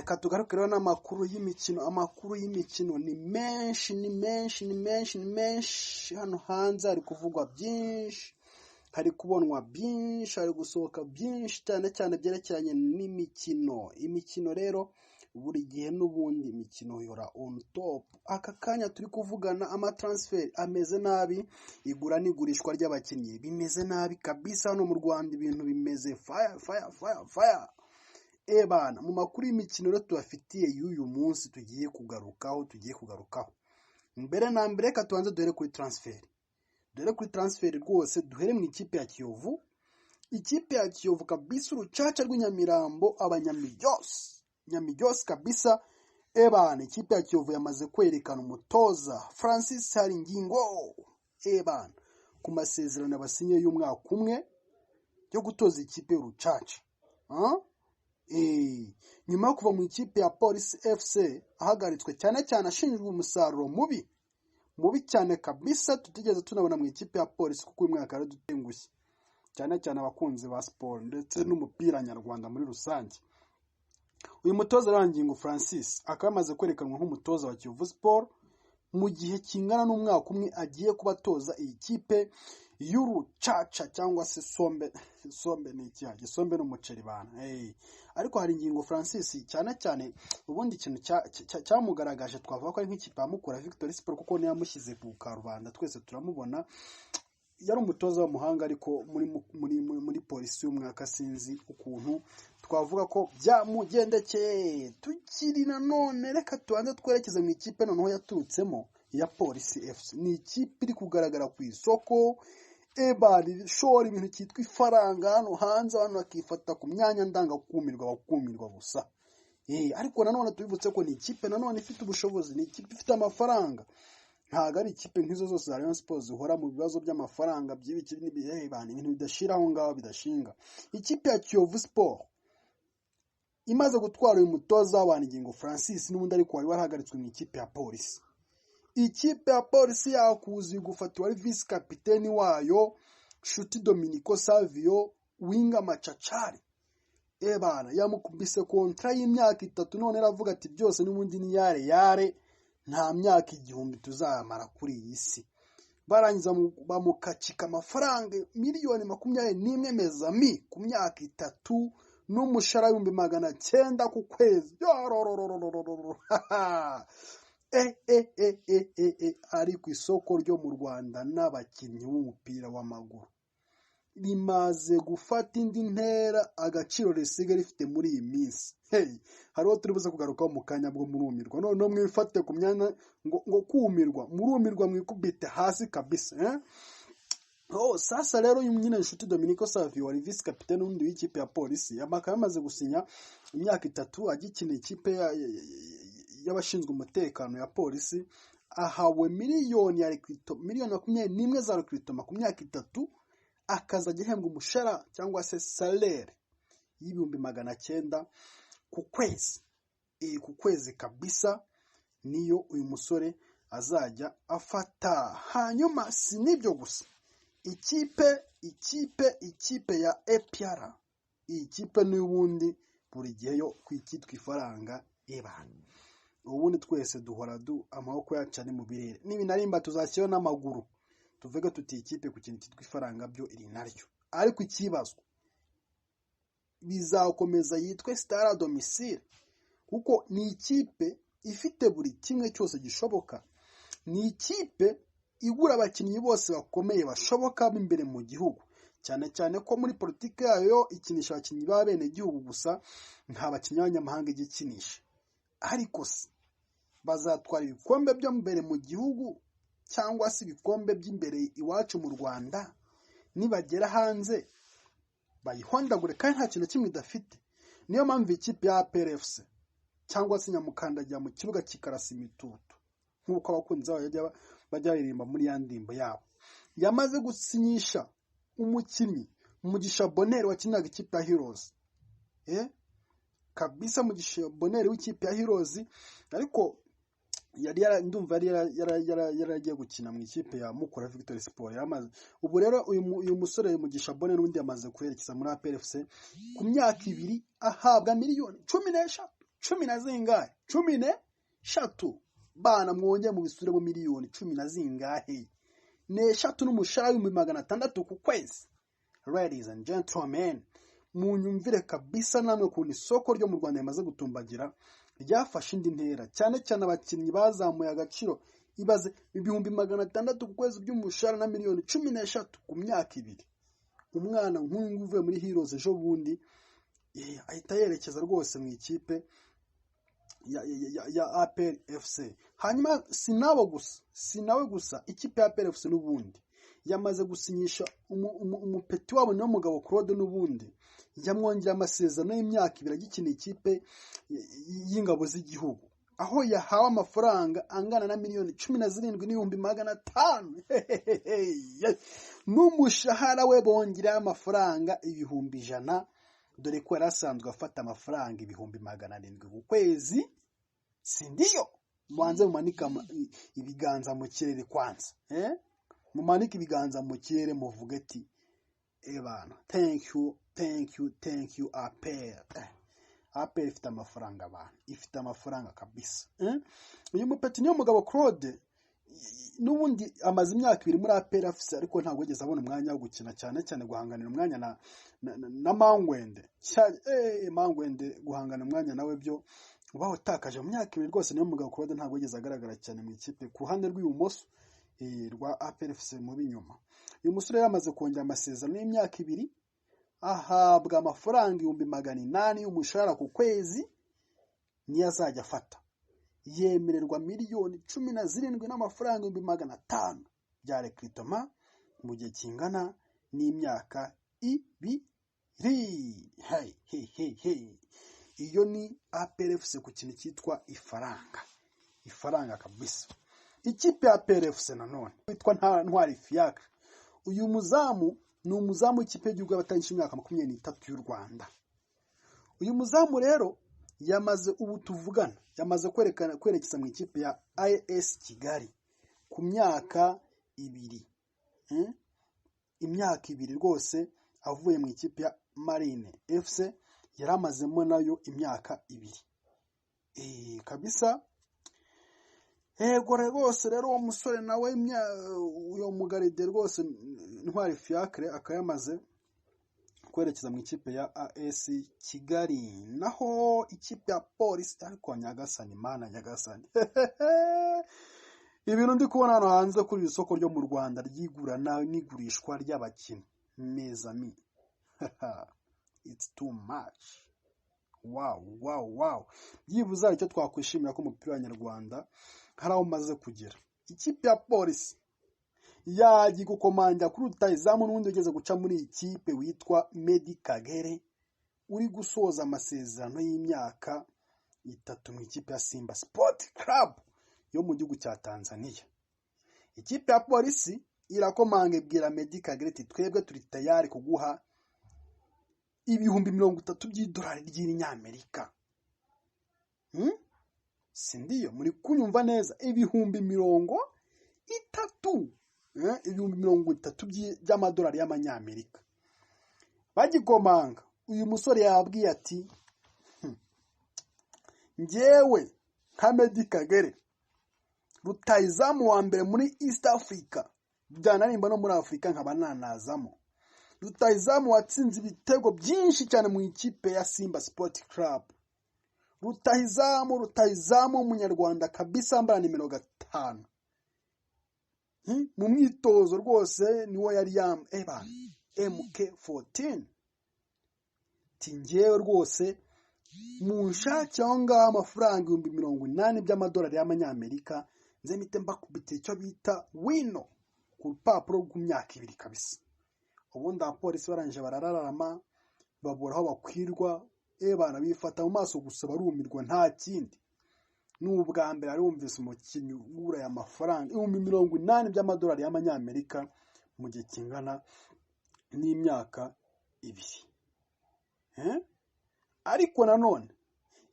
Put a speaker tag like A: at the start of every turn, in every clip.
A: reka tugaruke rero n'amakuru y'imikino. Amakuru y'imikino ni menshi hano hanze hari kuvugwa byinshi, hari kubonwa byinshi, hari gusohoka byinshi cyane byerekeranye n'imikino. Imikino rero buri gihe n'ubundi imikino yora on top. Aka kanya turi kuvugana amatransfer ameze nabi, igura n'igurishwa ry'abakinnyi bimeze nabi kabisa. Hano mu Rwanda ibintu bimeze fire. Bana mu makuru y'imikino rero tubafitiye y'uyu munsi tugiye kugarukaho. Mbere na mbere reka tubanze duhere kuri transfer rwose. Duhere mu ikipe ya Kiyovu. Ikipe ya Kiyovu kabisa, urucaca rw'inyamirambo, nyamijyose kabisa. Bana ikipe ya Kiyovu yamaze kwerekana umutoza Francis Haringingo bana ku masezerano basinye y'umwaka umwe yo gutoza ikipe y'urucaca. Nyuma yo kuva mu ikipe ya Police FC ahagaritswe cyane ashinjwa umusaruro mubi cyane kabisa tutigeze tunabona mu ikipe ya Police, kuko uyu mwaka dutengushye cyane abakunzi ba sport ndetse n'umupira nyarwanda muri rusange. Uyu mutoza Haringingo Francis akaba amaze kwerekanwa nk'umutoza wa Kiyovu Sport mu gihe kingana n'umwaka umwe agiye kubatoza iyi kipe y'urucaca cyangwa se sombe ni iki? Sombe n'umuceri bana. Ariko Haringingo Francis cyane ubundi ikintu cyamugaragaje twavuga ko ari nk'ikipe yamukura Victory Sport, kuko niyo yamushyize ku karubanda twese turamubona. Yari umutoza w'umuhanga, ariko muri polisi y'umwaka sinzi ukuntu twavuga ko byamugendekeye. Tukiri nanone reka tubanze twerekeze mu ikipe noneho yaturutsemo ya Police FC. Ni ikipe iri kugaragara ku isoko shora ibintu cyitwa ifaranga hano hanze, abantu bakifata ku myanya ndangakumirwa gusa. Ariko nanone tubibutse ko ni ikipe nanone ifite ubushobozi, ni ikipe ifite amafaranga. Ntago ari ikipe nk'izo zose za Rayon Sports zihora mu bibazo by'amafaranga by'ibiki n'ibihebana, ibintu bidashira aho ngaho bidashinga. Ikipe ya Kiyovu Sport imaze gutwara uyu mutoza Haringingo Francis n'ubundi ariko wari warahagaritswe mu ikipe ya Police. Ikipe ya Police yakuzi gufata wari vice capitaine wayo Shuti Dominico Savio winga machachari. Bana yamukubise kontra y'imyaka 3, none aravuga ati byose n'ubundi ni yare nta myaka 1000 tuzamara kuri iyi si. Barangiza bamukacika amafaranga miliyoni 21 mezami ku myaka 3 n'umushara 900 ku kwezi. Ari ku isoko ryo mu Rwanda n'abakinnyi b'umupira w'amaguru rimaze gufata indi ntera, agaciro risiga rifite muri iyi minsi. Hariho turibuze kugarukaho mu kanya bwo murumirwa. None mwifate ku myanya ngo kumirwa, murumirwa mwikubite hasi kabisa. Sasa rero uyu nyine Shuti Dominico Savio wari vice capitaine wundi w'ikipe ya Police yamakaba amaze gusinya imyaka 3 agikina ikipe y'abashinzwe umutekano ya Police. Ahawe miliyoni 21 za rekrutoma ku myaka 3, akaza gihembwa umushara cyangwa se salaire y'ibihumbi 900 ku kwezi. Ku kwezi kabisa niyo uyu musore azajya afata. Hanyuma si nibyo gusa, ikipe ya APR, iyi kipe n'ubundi buri gihe yo kwikitwa ifaranga ebana. Ubundi twese duhora amaboko yacane mu birere n'ibinarimba tuzashyira n'amaguru tuvuge tuti ikipe ku kintu cyitwa ifaranga byo iri naryo. Ariko ikibazo bizakomeza yitwe Star à domicile, kuko ni ikipe ifite buri kimwe cyose gishoboka. Ni ikipe igura abakinnyi bose bakomeye bashoboka b'imbere mu gihugu, cyane ko muri politiki yayo ikinisha abakinnyi ba bene gihugu gusa, nta bakinnyi b'abanyamahanga igikinisha. Ariko bazatwara ibikombe byo mbere mu gihugu cyangwa se ibikombe by'imbere iwacu mu Rwanda, nibagera hanze bayihondagure kandi nta kintu kimwe idafite. Niyo mpamvu ikipe ya PRFC cyangwa se nyamukandagira mu kibuga kikarasa imitutu nk'uko abakunzi babo bajya baririmba muri ya ndimbo yabo. Yamaze gusinyisha umukinnyi Mugisha Bonheur wakinaga ikipe ya Heroes. Kabisa Mugisha Bonheur w'ikipe ya Heroes, ariko ndumva yaragiye gukina mu ikipe ya Mukura Victory Sport. Ubu rero uyu musore Mugisha Bonheur n'undi yamaze kwerekeza muri APRFC ku myaka 2 ahabwa miliyoni 10 cumi na zingahe 13 bana mwongeye mu bisure mu miliyoni 10 na zingahe n'eshatu n'umushahara w'600 ku kwezi. Ladies and gentlemen, munyumvire kabisa namwe kuntu isoko ryo mu Rwanda yamaze gutumbagira ryafashe indi ntera, cyane cyane abakinnyi bazamuye agaciro ibaze 600 ku kwezi by'umushahara na miliyoni 13 ku myaka 2. Umwana nk'uyu uvuye muri Heroes ejo bundi ahita yerekeza rwose mu ikipe ya APR FC. Hanyuma sinawe gusa ikipe ya APR FC n'ubundi yamaze gusinyisha umupeti wabo niyo mugabo Claude n'ubundi yamwongera amasezerano y'imyaka 2 agikinira ikipe y'ingabo z'igihugu, aho yahawe amafaranga angana na miliyoni 17,500 n'umushahara we bongera amafaranga 100,000, dore ko yarasanzwe afata amafaranga 700,000 ku kwezi. Sindiyo mwanze mumanika ibiganza mu kirere kwanza, mumanika ibiganza mu kirere muvuge ati ebana thank you APR. APR ifite amafaranga abantu, ifite amafaranga kabisa. Uyu mupeti niyo mugabo Claude n'ubundi amaze imyaka 2 muri APR afise, ariko ntabwo yigeze abona umwanya wo gukina, cyane cyane guhanganira umwanya na Mangwende. Mangwende guhangana umwanya nawe byo ubaho takaje mu myaka 2 rwose. Niyo mugabo Claude ntabwo yigeze agaragara cyane mu ikipe ku ruhande rw'ibumoso rwa APR FC mu binyuma. Uyu musore yamaze kongera amasezerano y'imyaka 2, ahabwa amafaranga 800,000 y'umushahara ku kwezi, niyo azajya afata. Yemererwa miliyoni 17 n'amafaranga 500,000 bya recruitment mu gihe kingana n'imyaka 2. Iyo ni APR FC ku kintu cyitwa ifaranga kabisa. Ikipe ya APR FC nanone witwa Ntwari Fiacre, uyu muzamu ni umuzamu w'ikipe y'igihugu y'abatangije imyaka 23 y'u Rwanda. Uyu muzamu rero yamaze ubu tuvugana yamaze kwerekeza mu ikipe ya AS Kigali ku myaka 2. Imyaka 2 rwose avuye mu ikipe ya Marine FC, yaramazemo nayo imyaka 2 kabisa. Ego rwose rero uwo musore nawe uyo mugaride rwose Ntwari Fiacre akayamaze kwerekeza mu ikipe ya AS Kigali. Naho ikipe ya Police ariko Nyagasani ibintu ndi kubona hano hanze kuri isoko ryo mu Rwanda ry'igura n'igurishwa ry'abakinnyi mezami. It's too much. Wow. Byibuza icyo twakwishimira ko umupira w'Abanyarwanda hari aho umaze kugera. Ikipe ya Police yagiye gukomanja kuri rutahizamu n'undi ugeze guca muri ikipe witwa Medi Kagere, uri gusoza amasezerano y'imyaka 3 mu ikipe ya Simba Sport Club yo mu gihugu cya Tanzania. Ikipe ya Police irakomanga ibwira Medi Kagere ati twebwe turi tayari kuguha $30,000 by'idolari ry'Amerika. Sindiyo muri kunyumva neza, $30,000 by'amadolari y'Amerika. Bagikomanga uyu musore yabwiye ati njyewe nka Medi Kagere rutahizamu wa mbere muri East Africa, byanarimba no muri Afrika nkaba nanazamo, rutahizamu watsinze ibitego byinshi cyane mu ikipe ya Simba Sport Club, rutahizamu umunyarwanda kabisa ambara nimero 5 mu mwitozo rwose niwo yari MK14. Tingewe rwose munshake aho ngaho amafaranga 80,000 by'amadolari y'Amerika, nze mite mbakubita icyo bita wino ku rupapuro rw'imyaka 2 kabisa. Ubundi abapolisi baranje barararama babura aho bakwirwa, bana bifata mu maso gusa barumirwa nta kindi. N'ubwa mbere arumvise umukinnyi ugura ya mafaranga 80,000 by'amadolari y'Amerika mu gihe kingana n'imyaka 2. Ariko nanone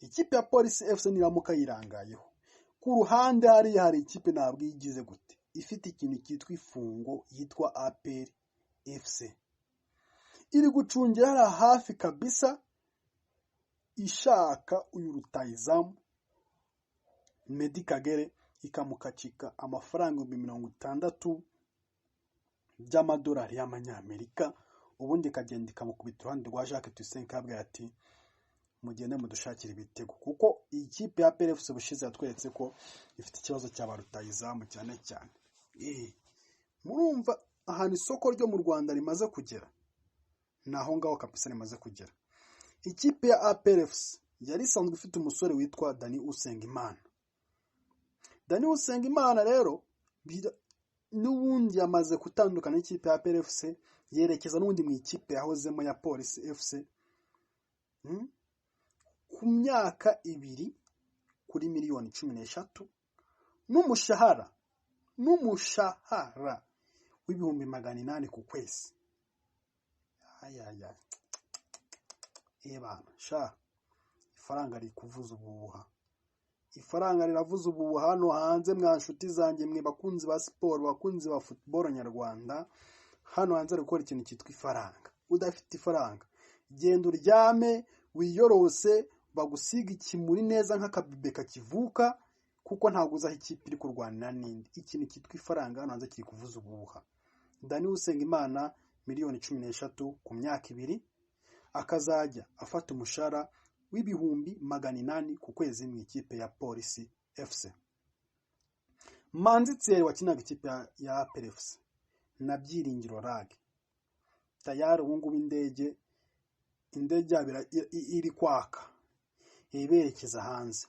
A: ikipe ya Police FC niramuka yirangayeho ku ruhande hari ikipe ntabwo yigize gute, ifite ikintu cyitwa ifungo yitwa APR FC, iri gucungira hafi kabisa ishaka uyu rutayizamu Medi Kagere ikamukacika amafaranga 60,000 by'amadolari y'amanyamerika, ubundi ikagenda ikamukubita uruhande rwa Jacques Tuyisenge kabwira ati mugende mudushakira ibitego, kuko ikipe ya PRFC bushize yatweretse ko ifite ikibazo cya barutayizamu cyane cyane. Murumva ahantu isoko ryo mu Rwanda rimaze kugera, naho ngaho kabisa rimaze kugera. Ikipe ya PRFC yari isanzwe ifite umusore witwa Dani Usengimana. Dani Usengimana rero n'ubundi yamaze gutandukana n'ikipe ya PRFC yerekeza n'ubundi mu ikipe yahozemo ya Police FC ku myaka 2 kuri miliyoni 13 n'umushahara w'ibihumbi 800 ku kwezi. Ebana sha ifaranga rikuvuza ubuhuha, ifaranga riravuza ubuhuha hano hanze. Mwa nshuti zanjye mwe bakunzi ba siporo, bakunzi ba football nyarwanda, hano hanze ari gukora ikintu cyitwa ifaranga. Udafite ifaranga genda uryame wiyorose, bagusiga ikimuri neza nk'akabibe kakivuka, kuko ntabwo uzaho ikipe iri kurwanira n'indi. Ikintu cyitwa ifaranga hano hanze kiri kuvuza ubuhuha. Dani Usengimana miliyoni 13 ku myaka 2, akazajya afata umushahara w'ibihumbi 800 ku kwezi mu ikipe ya Police FC. Manzi Thierry wakinaga ikipe ya PRFC na Byiringiro Rag tayari ubungubu indege iri kwaka iberekeza hanze.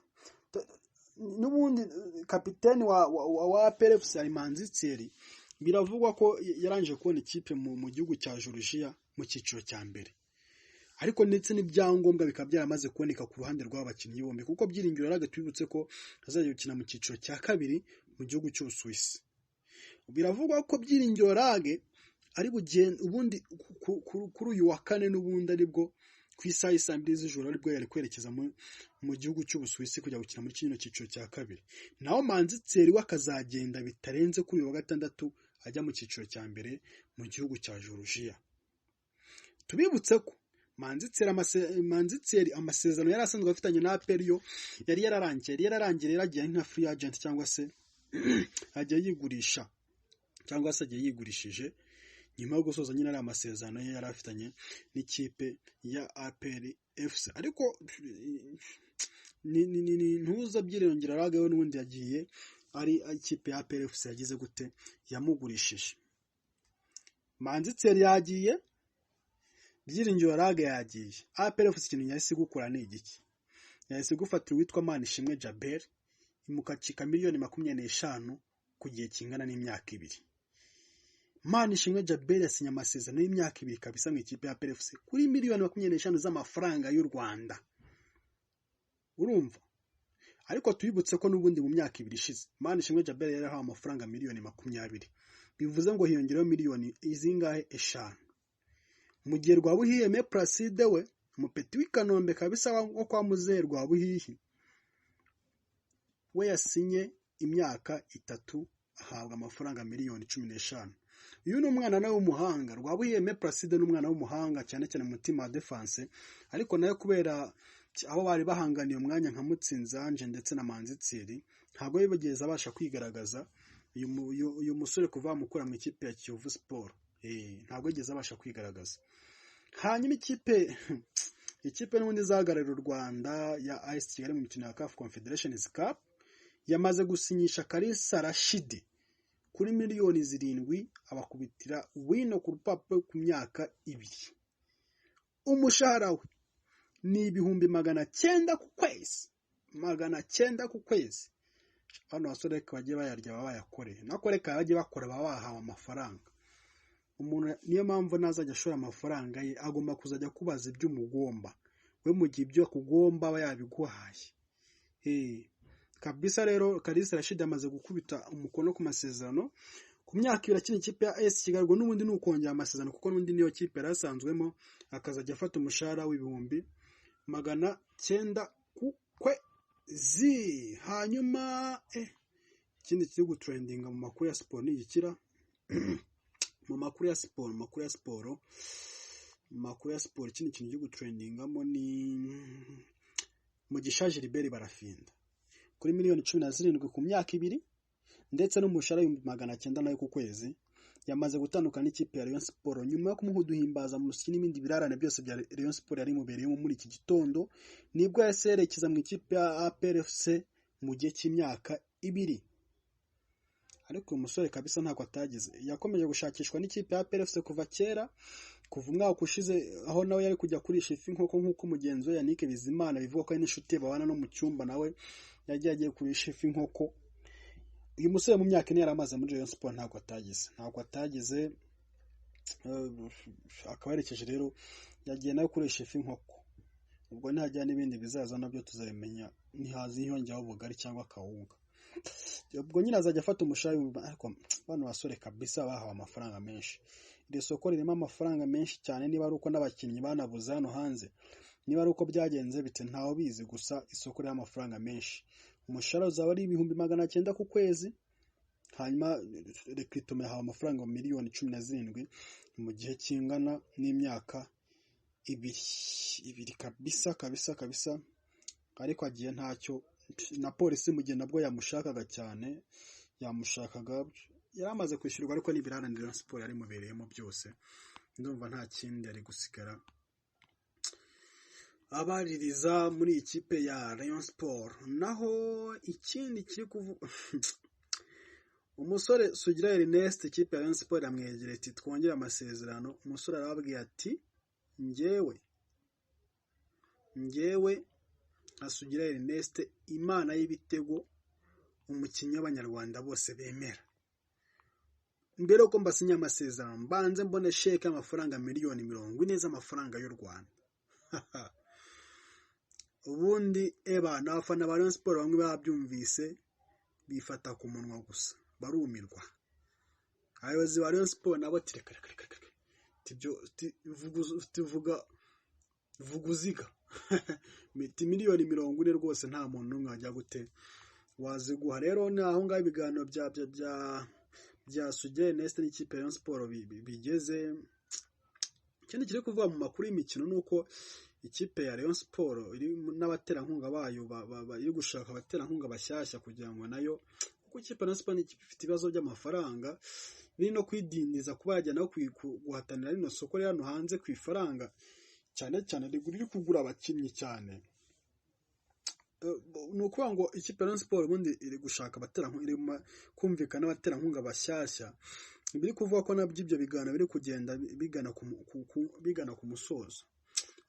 A: N'ubundi kapiteni wa PRFC ari Manzi Thierry, biravugwa ko yaranje kubona ikipe mu gihugu cya Georgia mu cyiciro cya mbere, ariko ndetse n'ibyangombwa bikaba byaramaze kuboneka ku ruhande rw'abakinnyi bombi, kuko Byiringiro Rag twibutse ko azajya gukina mu cyiciro cya 2 mu gihugu cy'Ubusuwisi. Biravugwa ko Byiringiro Rag ari bugende ubundi kuri uyu wa 4 n'ubundi aribwo ku isaha 2 z'ijoro aribwo yari kwerekeza mu gihugu cy'Ubusuwisi kujya gukina muri kino cyiciro cya 2. Naho Manzi Thierry wakazagenda bitarenze kuri uyu wa 6 ajya mu cyiciro cya mbere mu gihugu cya Georgia. Tubibutse ko Manzi Thierry amasezerano yari asanzwe afitanye na APR yo yari yararangiye yaragiye nka free agent, cyangwa se agiye yigurisha, cyangwa se agiye yigurishije nyuma yo gusoza nyine ari amasezerano yari afitanye n'ikipe ya APR FC. Ariko ntuza Byiringiro Rag we n'ubundi yagiye ari ikipe ya APR FC yagize gute yamugurishije. Manzi Thierry yagiye, Byiringiro Rag yagiye. APR FC ikintu yahise gukora ni igiki? Yahise gufatira witwa Manishimwe Jabel imukacika miliyoni 25 ku gihe kingana n'imyaka 2. Manishimwe Jabel yasinya amasezerano y'imyaka 2 kabisa mu ikipe ya APR FC kuri miliyoni 25 z'amafaranga y'u Rwanda. Urumva? Ariko tubibutse ko n'ubundi mu myaka 2 ishize Manishimwe Jabel yari ahawe amafaranga miliyoni 20. Bivuze ngo hiyongereho miliyoni izingahe 5. Mu gihe RY'ABAKINNYI Placide we umupeti w'Ikanombe kabisa wo kwa Muzehe RY'ABAKINNYI we yasinye imyaka 3 ahabwa amafaranga miliyoni 15. Uyu ni umwana nawe w'umuhanga. RY'ABAKINNYI Placide n'umwana w'umuhanga cyane cyane mu mutima wa defense, ariko nayo kubera abo bari bahanganiye umwanya nka Mutsinzanje ndetse na Manzi Thierry ntabwo yibageza abasha kwigaragaza. Uyu musore kuva mukura mu ikipe ya Kiyovu Sport ntabwo yigeze abasha kwigaragaza. Hanyuma ikipe n'ubundi zagarura u Rwanda ya AS Kigali mu mikino ya CAF Confederations Cup yamaze gusinyisha Kalisa Rashid kuri miliyoni 7 abakubitira wino ku rupapuro ku myaka 2. Umushahara we ni ibihumbi 900 ku kwezi, 900 ku kwezi. Hano basore bagiye bayarya babayakoreye, nakoreka bagiye bakora babahawe amafaranga. Umuntu niyo mpamvu nazajya ashora amafaranga ye agomba kuzajya kubaza iby'umugomba, we mu gihe ibyo kugomba aba yabiguhaye. Kabisa rero Kalisa Rashid amaze gukubita umukono ku masezerano ku myaka 2 akina ikipe ya AS Kigali. N'ubundi ni ukongera amasezerano kuko n'ubundi niyo kipe yarasanzwemo, akazajya afata umushahara w'ibihumbi 900 ku kwezi. Hanyuma ikindi kiri gutrendinga mu makuru ya siporo ni igikira mu makuru ya siporo ikindi kintu kiri gutrendingamo ni Mugisha Gilbert barafinda kuri miliyoni 17 ku myaka 2 ndetse n'umushahara w'900 nayo ku kwezi. Yamaze gutandukana n'ikipe ya Rayon Sport nyuma yo kumuhuduhimbaza mu musiki n'ibindi birarane byose bya Rayon Sport yari mubereyemo muri iki gitondo, nibwo yaserekeza mu ikipe ya APRFC mu gihe cy'imyaka 2. Ariko umusore kabisa ntako atagize, yakomeje gushakishwa n'ikipe ya APRFC kuva kera, kuva umwaka ushize, aho nawe yari kujya kurisha ifi nkoko nk'uko mugenzi we Yannick Bizimana bivuga ko ari n'inshuti babana no mu cyumba, nawe yagiye kurisha ifi nkoko. Uyu musore mu myaka ine yaramaze muri Rayon Sport ntako atagize, akaba yerekeje rero yagiye nawe kurisha ifi nkoko. Ubwo ntihajya n'ibindi bizaza nabyo tuzabimenya, ntihazi hiyongeyeho ubugari cyangwa akawunga. Ubwo nyine azajya afata umushahara, ariko bano basore kabisa bahawe amafaranga menshi. Iri soko ririmo amafaranga menshi cyane, niba ari uko n'abakinnyi banabuze hano hanze, niba ari uko byagenze bite ntaho bizi, gusa isoko ririmo amafaranga menshi. Umushahara uzaba ari 900 ku kwezi, hanyuma Recruitment hawe amafaranga miliyoni 17 mu gihe kingana n'imyaka 2 kabisa. Ariko agiye ntacyo, na polisi mu gihe nabwo yamushakaga cyane, yaramaze kwishyurwa, ariko n'ibirarane Rayon Sport yari mubereyemo byose, ndumva nta kindi ari gusigara abaririza muri ikipe ya Rayon Sport. Naho ikindi kiri umusore Sugira Ernest, ikipe ya Rayon Sport yamwegereye ati twongere amasezerano. Umusore arababwiye ati njyewe Sugira Ernest, imana y'ibitego, umukinnyi w'Abanyarwanda bose bemera, mbere uko mbasinya amasezerano mbanze mbone sheke amafaranga miliyoni 40 z'amafaranga y'u Rwanda. Ubundi n'abafana ba Rayon Sport bamwe babyumvise bifata ku munwa gusa, barumirwa. Abayobozi ba Rayon Sport nabo vuguziga miti miliyoni 40 rwose nta muntu n'umwe wajya gute waziguha. Rero naho ngaho ibiganiro bya Sugira Ernest n'ikipe ya Rayon Sport bigeze. Ikindi kiri kuvuga mu makuru y'imikino nuko ikipe ya Rayon Sport iri n'abaterankunga bayo iri gushaka abaterankunga bashyashya kugira ngo nayo, kuko ikipe ya Rayon Sport ifite ibibazo by'amafaranga, biri no kwidindiza kuba yajya nayo guhatanira rino soko riri hano hanze ku ifaranga, cyane riri kugura abakinnyi cyane. Nukuvuga ngo ikipe ya Rayon Sport ubundi iri gushaka abaterankunga, iri kumvikana abaterankunga bashyashya, biri kuvuga ko nabyo ibyo biganiro biri kugenda bigana ku musozo.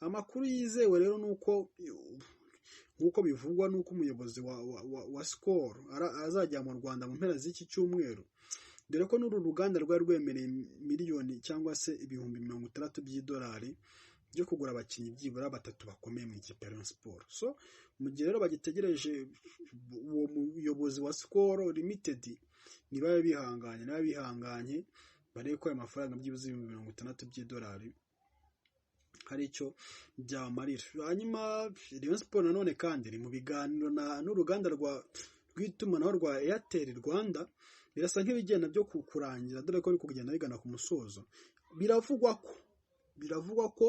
A: Amakuru yizewe rero nuko bivugwa nuko umuyobozi wa SKOL azajya mu Rwanda mu mpera z'iki cyumweru, dore ko n'uru ruganda rwari rwemereye miliyoni cyangwa se ibihumbi 60 by'idolari byo kugura abakinnyi byibura 3 bakomeye mu ikipe ya Rayon Sport. So mu gihe rero bagitegereje uwo muyobozi wa SKOL Limited niba bihanganye barebe ko ayo mafaranga byibuze 60 by'idolari hari icyo byamarira. Hanyuma Rayon Sport nanone kandi iri mu biganiro n'uruganda rw'itumanaho rwa AIRTEL Rwanda, birasa nk'ibigenda byo kurangira, dore ko ari kugenda bigana ku musozo. Biravugwa ko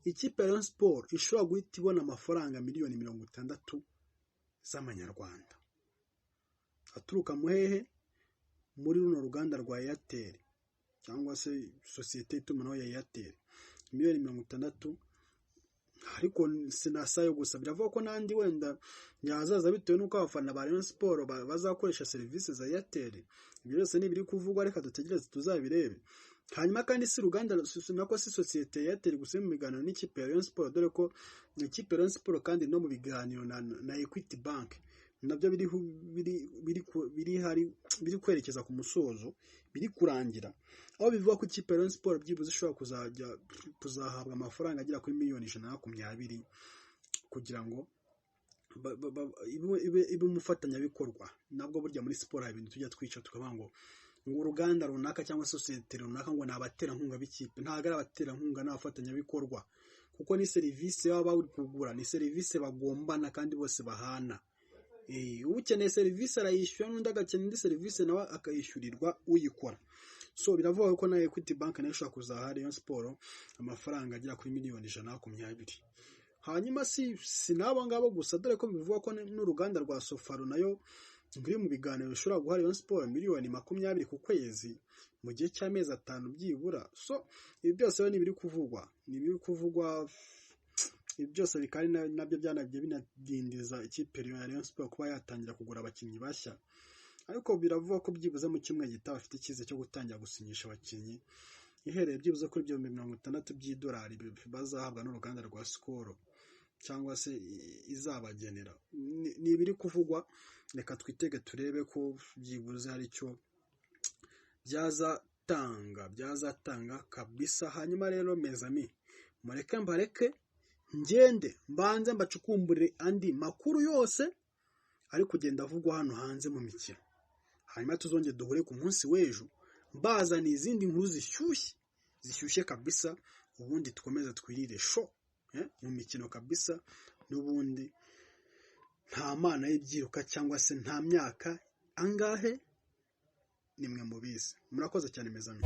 A: ikipe ya Rayon Sport ishobora guhita ibona amafaranga miliyoni 60 z'amanyarwanda aturuka muhehe muri runo ruganda rwa AIRTEL cyangwa se sosiyete itumanaho ya AIRTEL, miliyoni 60. Ariko sinasayo gusa, biravuga ko nandi wenda yazaza bitewe nuko abafana ba Rayon Sport bazakoresha services za AIRTEL. Ibyo byose ni biri kuvugwa, reka dutegereze tuzabirebe. Hanyuma kandi si ruganda nako si sosiyete ya AIRTEL gusa mu biganiro n'ikipe ya Rayon Sport, dore ko ikipe ya Rayon Sport kandi no mu biganiro na Equity Bank nabyo biri kwerekeza ku musozo, biri kurangira, aho bivuga ko ikipe ya Rayon Sport byibuze ishobora kuzahabwa amafaranga agera kuri miliyoni 120 kugira ngo ibe umufatanyabikorwa. Nabwo burya muri siporo hari ibintu tujya twica tukavuga ngo uruganda runaka cyangwa sosiyete runaka ngo ni abaterankunga b'ikipe. Ntabwo ari abaterankunga, n'abafatanyabikorwa, kuko ni serivisi baba bari kugura, ni serivisi bagombana kandi bose bahana. Ukeneye serivisi arayishyura, n'undi agakenera indi serivisi nawe akayishyurirwa uyikora. So biravuga ko na Equity Bank nayo ishobora kuzaha Rayon Sport amafaranga agera kuri miliyoni 120. hanyuma sinaba ngabo gusa dore ko bivuga ko n'uruganda rwa SOFARU nayo nguri mu biganiro bishobora guha Rayon Sport miliyoni 20 ku kwezi mu gihe cy'amezi 5 byibura. So ibi byose ni biri kuvugwa ibi byose bikari nabyo byanabye binadindiza ikipe ya Rayon Sport kuba yatangira kugura abakinnyi bashya, ariko biravuga ko byibuze mu kimwe gita bafite ikize cyo gutangira gusinyisha abakinnyi ihereye byibuze kuri $60 by'idolari bazahabwa n'uruganda rwa SKOL cyangwa se izabagenera. Ni biri kuvugwa, reka twitege turebe ko byibuze hari cyo byazatanga kabisa. Hanyuma rero mezami mbareke ngende mbanze mbacukumburire andi makuru yose ari kugenda avugwa hano hanze mu mikino, hanyuma tuzongere duhure ku munsi w'ejo bazana izindi nkuru zishyushye kabisa, ubundi tukomeza twirire show mu mikino kabisa. N'ubundi nta mana y'ibyiruka cyangwa se nta myaka angahe, nimwe mubizi. Murakoze cyane mezami.